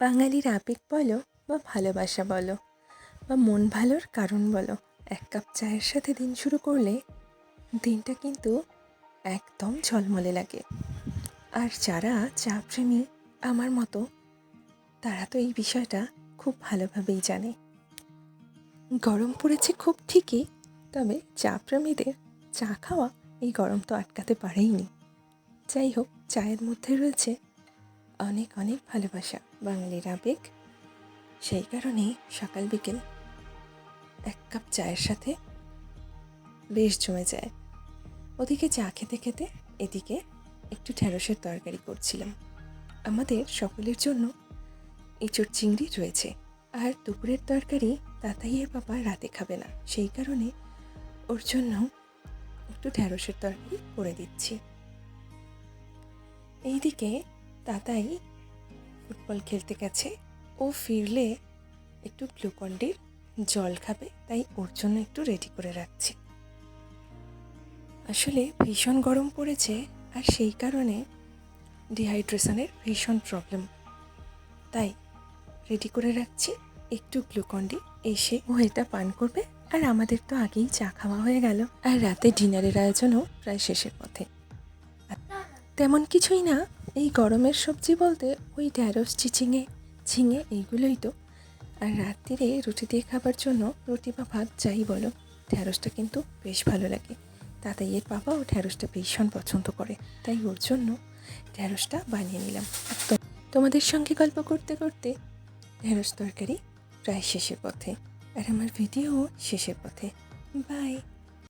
বাঙালির আবেগ বলো বা ভালোবাসা বলো বা মন ভালোর কারণ বলো, এক কাপ চায়ের সাথে দিন শুরু করলে দিনটা কিন্তু একদম ঝলমলে লাগে। আর যারা চা প্রেমী আমার মতো, তারা তো এই বিষয়টা খুব ভালোভাবেই জানে। গরম পড়েছে খুব ঠিকই, তবে চা প্রেমীদের চা খাওয়া এই গরম তো আটকাতে পারেইনি। যাই হোক, চায়ের মধ্যে রয়েছে অনেক অনেক ভালোবাসা, বাঙালির আবেগ। সেই কারণেই সকাল বিকেল এক কাপ চায়ের সাথে বেশ জমে যায়। ওদিকে চা খেতে খেতে এদিকে একটু ঢ্যাঁড়সের তরকারি করছিলাম। আমাদের সকলের জন্য এঁচোড় চিংড়ি রয়েছে, আর দুপুরের তরকারি তাতাইয়ের বাবা রাতে খাবে না, সেই কারণে ওর জন্য একটু ঢ্যাঁড়সের তরকারি করে দিচ্ছি। এইদিকে তাতাই ফুটবল খেলতে গেছে, ও ফিরলে একটু গ্লুকন-ডির জল খাবে, তাই ওর জন্য একটু রেডি করে রাখছি। আসলে ভীষণ গরম পড়েছে, আর সেই কারণে ডিহাইড্রেশনের ভীষণ প্রবলেম, তাই রেডি করে রাখছি একটু গ্লুকন-ডি। এসে ও এটা পান করবে, আর আমাদের তো আগেই চা খাওয়া হয়ে গেল, আর রাতে ডিনারের আয়োজনও প্রায় শেষের পথে। তেমন কিছুই না, এই গরমের সবজি বলতে ওই ঢ্যাঁড়স, ঝিঙে এইগুলোই তো। আর রাত্রিরে রুটি দিয়ে খাবার জন্য রুটি বা ভাত যাই বলো, ঢ্যাঁড়সটা কিন্তু বেশ ভালো লাগে। তাতাইয়ের বাবাও ঢ্যাঁড়সটা ভীষণ পছন্দ করে, তাই ওর জন্য ঢ্যাঁড়সটা বানিয়ে নিলাম। আর তোমাদের সঙ্গে গল্প করতে করতে ঢ্যাঁড়স তরকারি প্রায় শেষের পথে, আর আমার ভিডিও শেষের পথে। বাই।